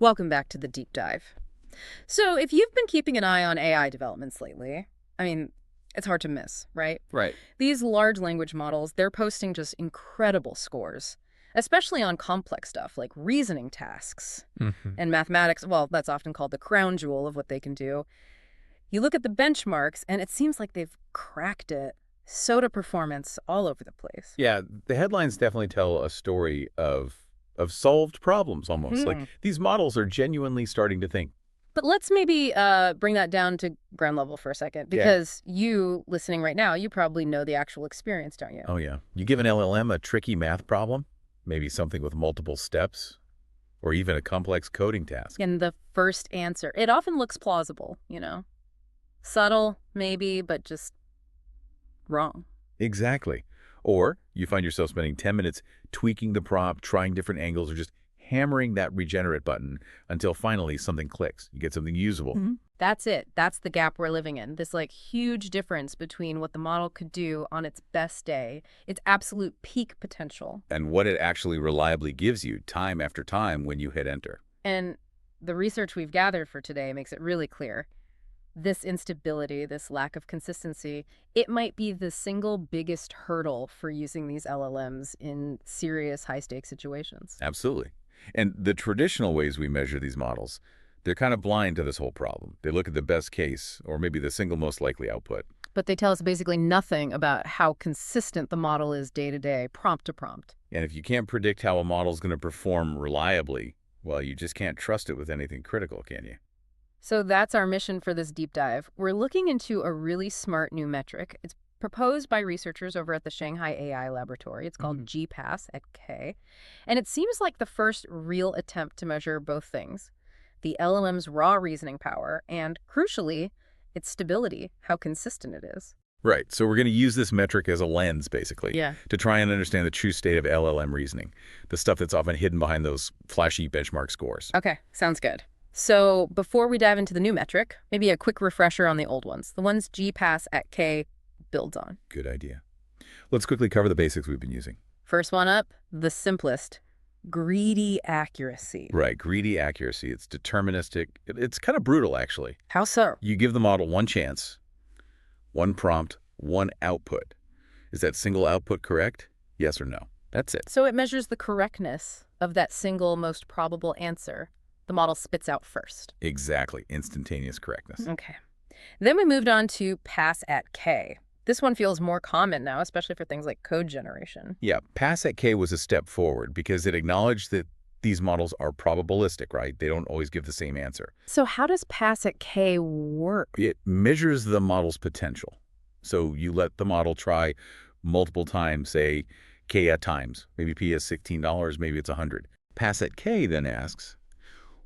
Welcome back to the deep dive. So, if you've been keeping an eye on AI developments lately, I mean, it's hard to miss, right? Right. These large language models, they're posting just incredible scores, especially on complex stuff like reasoning tasks Hmm. and mathematics. Well, that's often called the crown jewel of what they can do. You look at the benchmarks, and it seems like they've cracked it. Soda performance all over the place. Yeah, the headlines definitely tell a story of solved problems almost. Like Hmm. these models are genuinely starting to think. But let's maybe bring that down to ground level for a second, Yeah. because you, listening right now, you probably know the actual experience, don't you? Oh yeah. You give an LLM a tricky math problem, maybe something with multiple steps, or even a complex coding task. And the first answer, it often looks plausible, subtle, maybe, but just wrong. Exactly. Or you find yourself spending 10 minutes tweaking the prompt, trying different angles, or just hammering that regenerate button until finally something clicks. You get something usable. That's it. That's the gap we're living in. This huge difference between what the model could do on its best day, its absolute peak potential. And what it actually reliably gives you time after time when you hit enter. And the research we've gathered for today makes it really clear. This instability, this lack of consistency, it might be the single biggest hurdle for using these LLMs in serious high-stakes situations. Absolutely. And the traditional ways we measure these models, they're kind of blind to this whole problem. They look at the best case, or maybe the single most likely output. But they tell us basically nothing about how consistent the model is day to day, prompt to prompt. And if you can't predict how a model's going to perform reliably, well, you just can't trust it with anything critical, can you? So that's our mission for this deep dive. We're looking into a really smart new metric. It's proposed by researchers over at the Shanghai AI Laboratory. It's called GPAS at K. And it seems like the first real attempt to measure both things, the LLM's raw reasoning power and, crucially, its stability, how consistent it is. Right. So we're going to use this metric as a lens, basically, Yeah. to try and understand the true state of LLM reasoning, the stuff that's often hidden behind those flashy benchmark scores. Okay, sounds good. So before we dive into the new metric, maybe a quick refresher on the old ones, the ones GPAS at K builds on. Good idea. Let's quickly cover the basics we've been using. First one up, the simplest, greedy accuracy. Right. Greedy accuracy. It's deterministic. It's kind of brutal, actually. How so? You give the model one chance, one prompt, one output. Is that single output correct? Yes or no? That's it. So it measures the correctness of that single most probable answer the model spits out first. Exactly. Instantaneous correctness. Okay. Then we moved on to pass at K. This one feels more common now, especially for things like code generation. Yeah, pass at K was a step forward because it acknowledged that these models are probabilistic, right? They don't always give the same answer. So how does pass at K work? It measures the model's potential. So you let the model try multiple times, say K at times. Maybe P is $16, maybe it's 100. Pass at K then asks,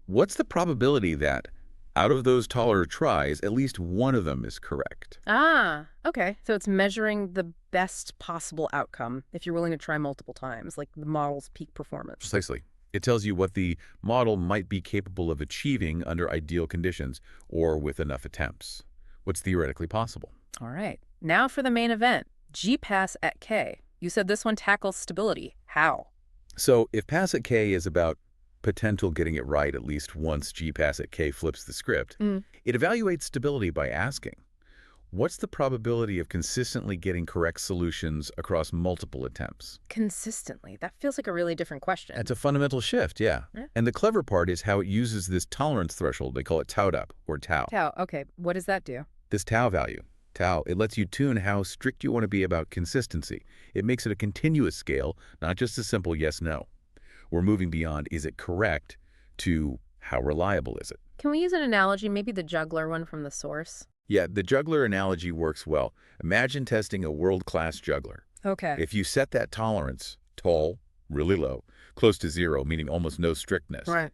what's the probability that out of those taller tries, at least one of them is correct? Ah, okay. So it's measuring the best possible outcome if you're willing to try multiple times, like the model's peak performance. Precisely. It tells you what the model might be capable of achieving under ideal conditions or with enough attempts. What's theoretically possible? All right. Now for the main event, GPAS at K. You said this one tackles stability. How? So if pass at K is about potential getting it right at least once GPass at K flips the script, it evaluates stability by asking, what's the probability of consistently getting correct solutions across multiple attempts? Consistently. That feels like a really different question. That's a fundamental shift, yeah. Yeah. And the clever part is how it uses this tolerance threshold. They call it tau'd up, or tau. Tau. Okay. What does that do? This tau value, tau, it lets you tune how strict you want to be about consistency. It makes it a continuous scale, not just a simple yes-no. We're moving beyond is it correct to how reliable is it? Can we use an analogy, maybe the juggler one from the source? Yeah, the juggler analogy works well. Imagine testing a world-class juggler. Okay. If you set that tolerance, tall, really low, close to zero, meaning almost no strictness, Right.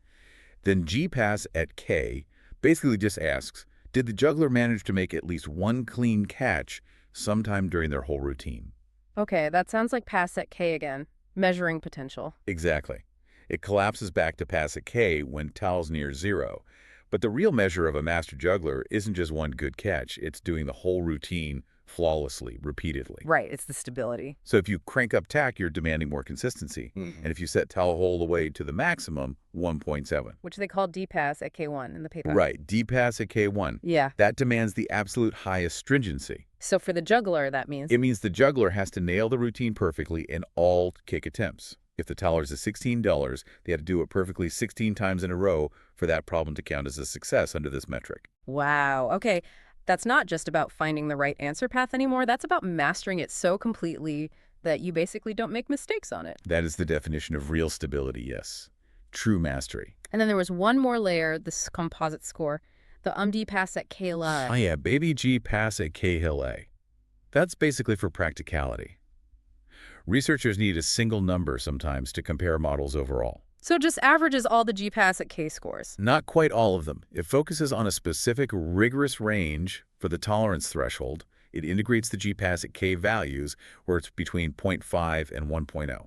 then GPass at K basically just asks, did the juggler manage to make at least one clean catch sometime during their whole routine? Okay, that sounds like pass at K again. Measuring potential. Exactly. It collapses back to pass at K when tau's near zero. But the real measure of a master juggler isn't just one good catch. It's doing the whole routine flawlessly, repeatedly. Right, it's the stability. So if you crank up TAC, you're demanding more consistency. And if you set tau all the way to the maximum, 1.7. Which they call DPass at K1 in the paper. Right, DPass at K1. Yeah. That demands the absolute highest stringency. So for the juggler, that means? It means the juggler has to nail the routine perfectly in all kick attempts. If the tolerance is $16, they had to do it perfectly 16 times in a row for that problem to count as a success under this metric. Wow. Okay. That's not just about finding the right answer path anymore. That's about mastering it so completely that you basically don't make mistakes on it. That is the definition of real stability, yes. True mastery. And then there was one more layer, this composite score, the DPass at KLA. Oh yeah, baby G pass at KLA. That's basically for practicality. Researchers need a single number sometimes to compare models overall. So it just averages all the GPass at K scores. Not quite all of them. It focuses on a specific rigorous range for the tolerance threshold. It integrates the GPass at K values where it's between 0.5 and 1.0.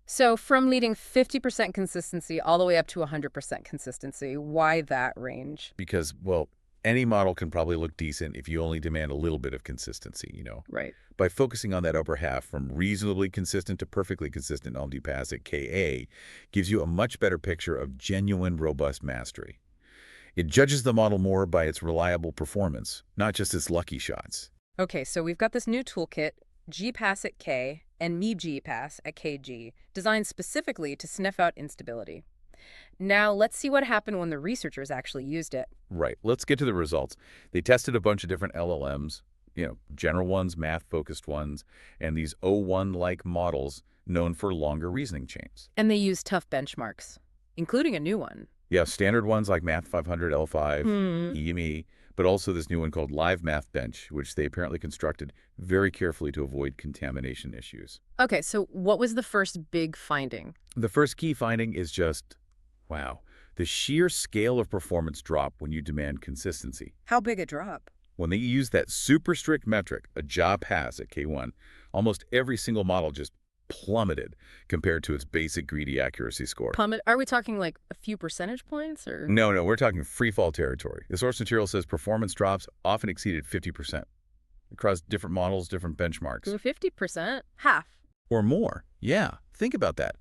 So from needing 50% consistency all the way up to 100% consistency, why that range? Because, well, any model can probably look decent if you only demand a little bit of consistency, you know. Right. By focusing on that upper half from reasonably consistent to perfectly consistent DPass at KA gives you a much better picture of genuine, robust mastery. It judges the model more by its reliable performance, not just its lucky shots. Okay, so we've got this new toolkit, GPass at K and GPass at KG, designed specifically to sniff out instability. Now, let's see what happened when the researchers actually used it. Right. Let's get to the results. They tested a bunch of different LLMs, general ones, math-focused ones, and these O1-like models known for longer reasoning chains. And they used tough benchmarks, including a new one. Yeah, standard ones like Math 500, L5, EME, but also this new one called Live Math Bench, which they apparently constructed very carefully to avoid contamination issues. Okay, so what was the first big finding? The first key finding is just, wow, the sheer scale of performance drop when you demand consistency. How big a drop? When they use that super strict metric, a job pass at K1, almost every single model just plummeted compared to its basic greedy accuracy score. Plummet? Are we talking like a few percentage points or? No, we're talking free fall territory. The source material says performance drops often exceeded 50% across different models, different benchmarks. 50%? Half. Or more. Yeah, think about that.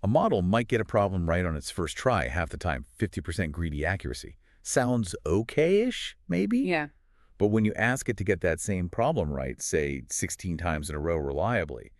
A model might get a problem right on its first try half the time, 50% greedy accuracy. Sounds okay-ish, maybe? Yeah. But when you ask it to get that same problem right, say 16 times in a row reliably,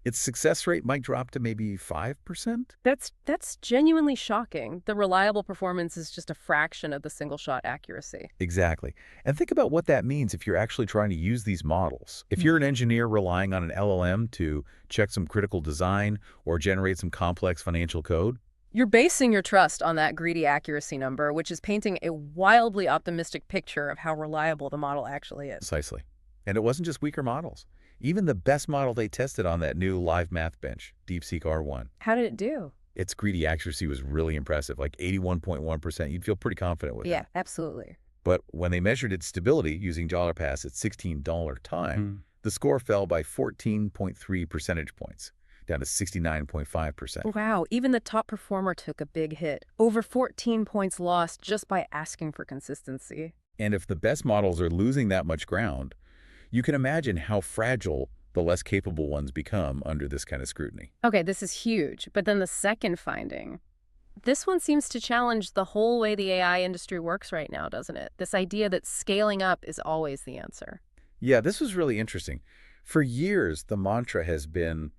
its success rate might drop to maybe 5%? That's genuinely shocking. The reliable performance is just a fraction of the single-shot accuracy. Exactly. And think about what that means if you're actually trying to use these models. If you're an engineer relying on an LLM to check some critical design or generate some complex financial code, you're basing your trust on that greedy accuracy number, which is painting a wildly optimistic picture of how reliable the model actually is. Precisely. And it wasn't just weaker models. Even the best model they tested on that new live math bench, DeepSeek R1. How did it do? Its greedy accuracy was really impressive, like 81.1%. You'd feel pretty confident with it. Yeah, absolutely. But when they measured its stability using pass at $16 time, the score fell by 14.3 percentage points, down to 69.5%. Wow, even the top performer took a big hit. Over 14 points lost just by asking for consistency. And if the best models are losing that much ground, you can imagine how fragile the less capable ones become under this kind of scrutiny. Okay, this is huge. But then the second finding, this one seems to challenge the whole way the AI industry works right now, doesn't it? This idea that scaling up is always the answer. Yeah, this was really interesting. For years, the mantra has been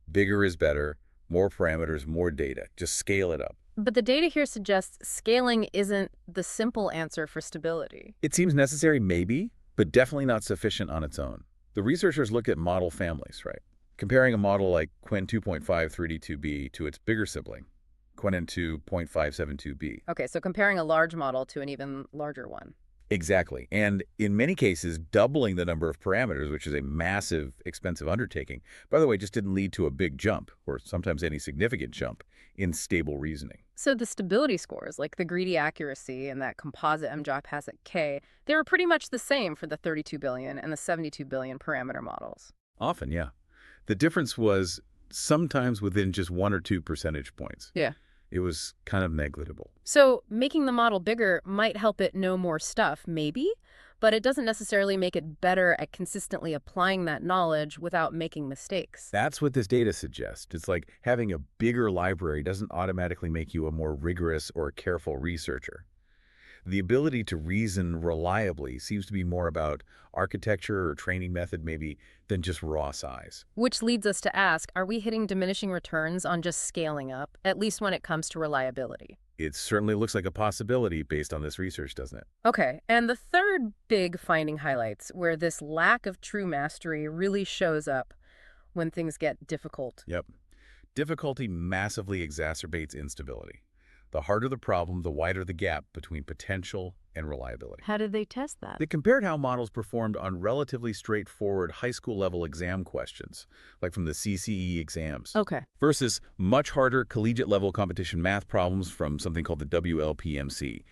bigger is better, more parameters, more data. Just scale it up. But the data here suggests scaling isn't the simple answer for stability. It seems necessary, maybe, but definitely not sufficient on its own. The researchers looked at model families, right? Comparing a model like Qwen 2.532b to its bigger sibling, Qwen 2.572b. Okay, so comparing a large model to an even larger one. Exactly. And in many cases, doubling the number of parameters, which is a massive, expensive undertaking, by the way, just didn't lead to a big jump, or sometimes any significant jump, in stable reasoning. So the stability scores, like the greedy accuracy and that composite MJOP at K, they were pretty much the same for the 32 billion and the 72 billion parameter models. Often, yeah. The difference was sometimes within just 1 or 2 percentage points. Yeah. It was kind of negligible. So making the model bigger might help it know more stuff, maybe, but it doesn't necessarily make it better at consistently applying that knowledge without making mistakes. That's what this data suggests. It's like having a bigger library doesn't automatically make you a more rigorous or careful researcher. The ability to reason reliably seems to be more about architecture or training method maybe than just raw size. Which leads us to ask, are we hitting diminishing returns on just scaling up, at least when it comes to reliability? It certainly looks like a possibility based on this research, doesn't it? Okay, and the third big finding highlights where this lack of true mastery really shows up when things get difficult. Yep. Difficulty massively exacerbates instability. The harder the problem, the wider the gap between potential and reliability. How did they test that? They compared how models performed on relatively straightforward high school level exam questions, like from the CCE exams, Okay. versus much harder collegiate level competition math problems from something called the WLPMC.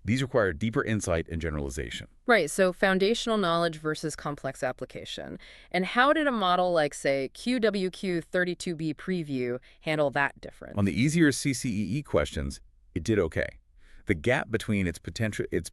These require deeper insight and generalization. Right, so foundational knowledge versus complex application. And how did a model like, say, QWQ32B preview handle that difference? On the easier CCEE questions, it did okay. The gap between its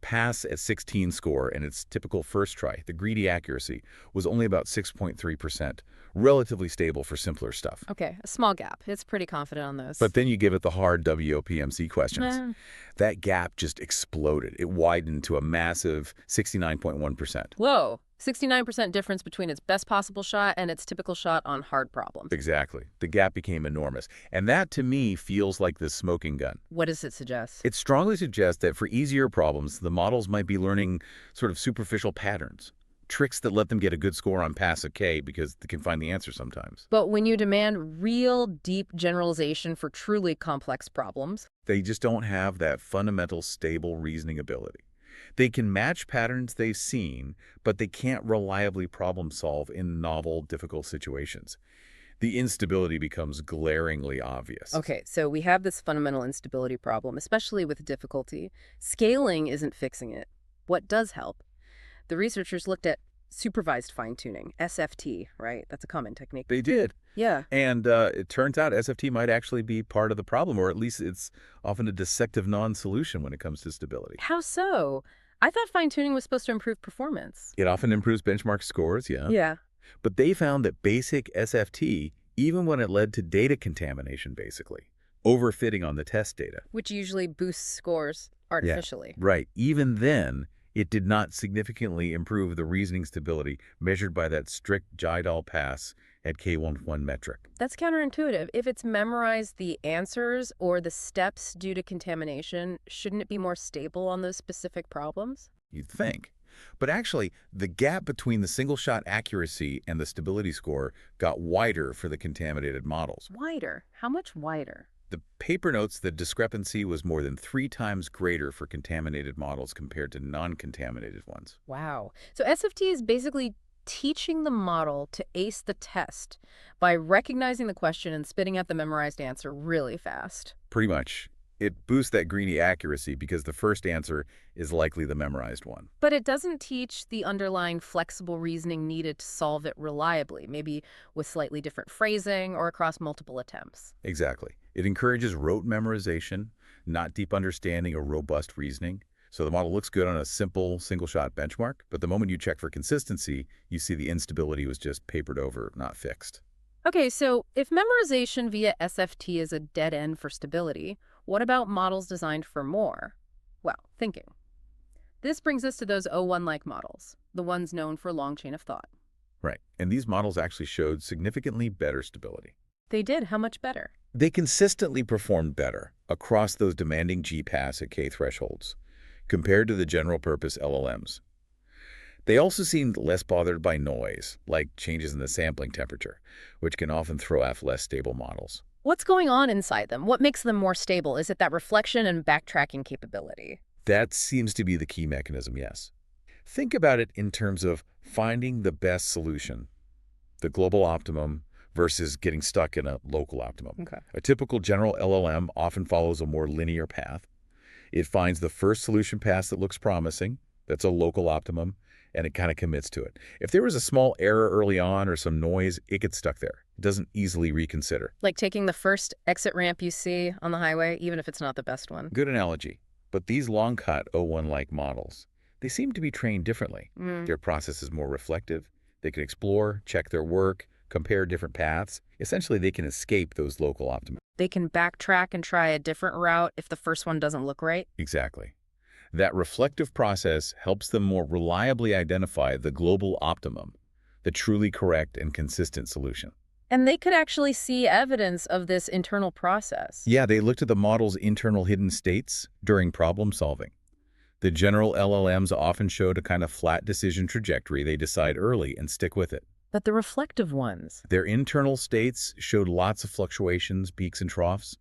pass at 16 score and its typical first try, the greedy accuracy, was only about 6.3%, relatively stable for simpler stuff. Okay, a small gap. It's pretty confident on those. But then you give it the hard WOPMC questions. Eh, That gap just exploded. It widened to a massive 69.1%. whoa, 69% difference between its best possible shot and its typical shot on hard problems. Exactly. The gap became enormous. And that, to me, feels like the smoking gun. What does it suggest? It strongly suggests that for easier problems, the models might be learning sort of superficial patterns, tricks that let them get a good score on pass of K because they can find the answer sometimes. But when you demand real, deep generalization for truly complex problems, They just don't have that fundamental, stable reasoning ability. They can match patterns they've seen, but they can't reliably problem solve in novel, difficult situations. The instability becomes glaringly obvious. okay, so we have this fundamental instability problem, especially with difficulty. Scaling isn't fixing it. What does help? The researchers looked at supervised fine-tuning, SFT, right? That's a common technique. They did. Yeah. And it turns out SFT might actually be part of the problem, or at least it's often a deceptive non-solution when it comes to stability. How so? I thought fine-tuning was supposed to improve performance. It often improves benchmark scores, yeah. Yeah. But they found that basic SFT, even when it led to data contamination, basically, overfitting on the test data. Which usually boosts scores artificially. Right. Even then, it did not significantly improve the reasoning stability measured by that strict JIDAL pass at K11 metric. That's counterintuitive. If it's memorized the answers or the steps due to contamination, shouldn't it be more stable on those specific problems? You'd think. But actually, the gap between the single-shot accuracy and the stability score got wider for the contaminated models. Wider. How much wider? The paper notes the discrepancy was more than 3 times greater for contaminated models compared to non-contaminated ones. Wow. So SFT is basically teaching the model to ace the test by recognizing the question and spitting out the memorized answer really fast. Pretty much. It boosts that greedy accuracy because the first answer is likely the memorized one. But it doesn't teach the underlying flexible reasoning needed to solve it reliably, maybe with slightly different phrasing or across multiple attempts. Exactly. It encourages rote memorization, not deep understanding or robust reasoning. So the model looks good on a simple single-shot benchmark, but the moment you check for consistency, you see the instability was just papered over, not fixed. Okay, so if memorization via SFT is a dead end for stability, what about models designed for more? Well, thinking. This brings us to those O1-like models, the ones known for long chain of thought. Right. And these models actually showed significantly better stability. They did. How much better? They consistently performed better across those demanding GPass at K thresholds compared to the general-purpose LLMs. They also seemed less bothered by noise, like changes in the sampling temperature, which can often throw off less stable models. What's going on inside them? What makes them more stable? Is it that reflection and backtracking capability? That seems to be the key mechanism, yes. Think about it in terms of finding the best solution, the global optimum versus getting stuck in a local optimum. Okay. A typical general LLM often follows a more linear path. It finds the first solution pass that looks promising, that's a local optimum, and it kind of commits to it. If there was a small error early on or some noise, it gets stuck there. It doesn't easily reconsider. Like taking the first exit ramp you see on the highway, even if it's not the best one. Good analogy. But these long-cut O1-like models, they seem to be trained differently. Mm. Their process is more reflective. They can explore, check their work, compare different paths. Essentially, they can escape those local optima. They can backtrack and try a different route if the first one doesn't look right. Exactly. That reflective process helps them more reliably identify the global optimum, the truly correct and consistent solution. And they could actually see evidence of this internal process. Yeah, they looked at the model's internal hidden states during problem solving. The general LLMs often showed a kind of flat decision trajectory. They decide early and stick with it. But the reflective ones, Their internal states showed lots of fluctuations, peaks and troughs.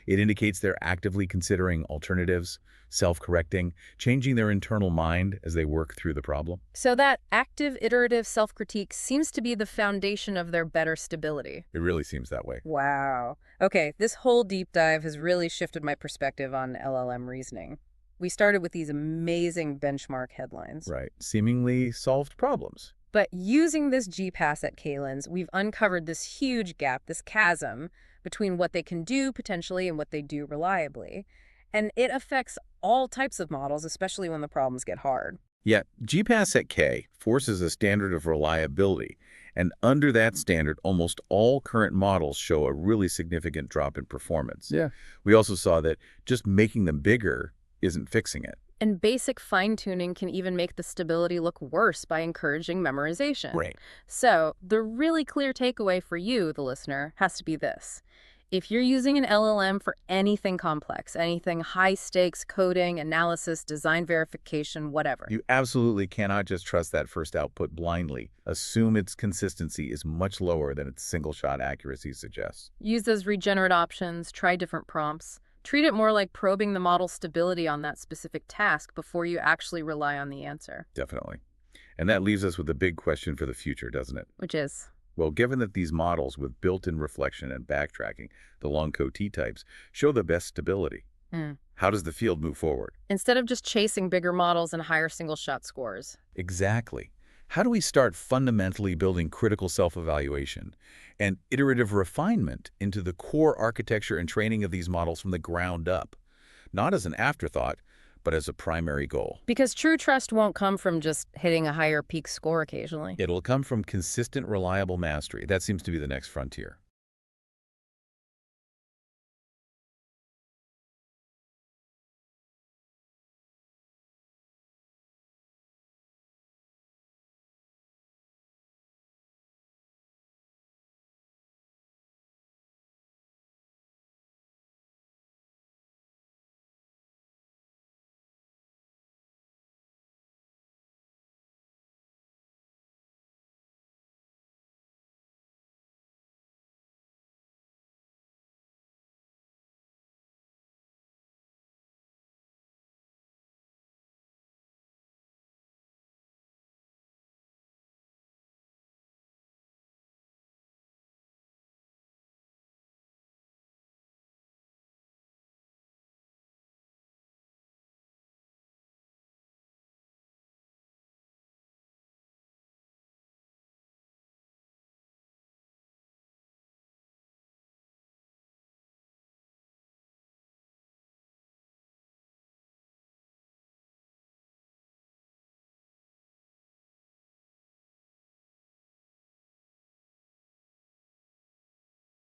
It indicates they're actively considering alternatives, self-correcting, changing their internal mind as they work through the problem. so that active iterative self-critique seems to be the foundation of their better stability. It really seems that way. Wow. Okay, this whole deep dive has really shifted my perspective on LLM reasoning. We started with these amazing benchmark headlines. Right. Seemingly solved problems. But using this GPass at K-Lens, we've uncovered this huge gap, this chasm between what they can do potentially and what they do reliably. And it affects all types of models, especially when the problems get hard. Yet, GPass at K forces a standard of reliability, and under that standard, almost all current models show a really significant drop in performance. Yeah. We also saw that just making them bigger isn't fixing it. And basic fine-tuning can even make the stability look worse by encouraging memorization. Right. So the really clear takeaway for you, the listener, has to be this. If you're using an LLM for anything complex, anything high-stakes coding, analysis, design verification, whatever, You absolutely cannot just trust that first output blindly. Assume its consistency is much lower than its single-shot accuracy suggests. use those regenerate options, try different prompts. Treat it more like probing the model's stability on that specific task before you actually rely on the answer. Definitely. And that leaves us with a big question for the future, doesn't it? Which is, Well, given that these models with built-in reflection and backtracking, the long-code T-types, show the best stability, how does the field move forward? instead of just chasing bigger models and higher single-shot scores. Exactly. How do we start fundamentally building critical self-evaluation and iterative refinement into the core architecture and training of these models from the ground up? Not as an afterthought, but as a primary goal. Because true trust won't come from just hitting a higher peak score occasionally. It'll come from consistent, reliable mastery. That seems to be the next frontier.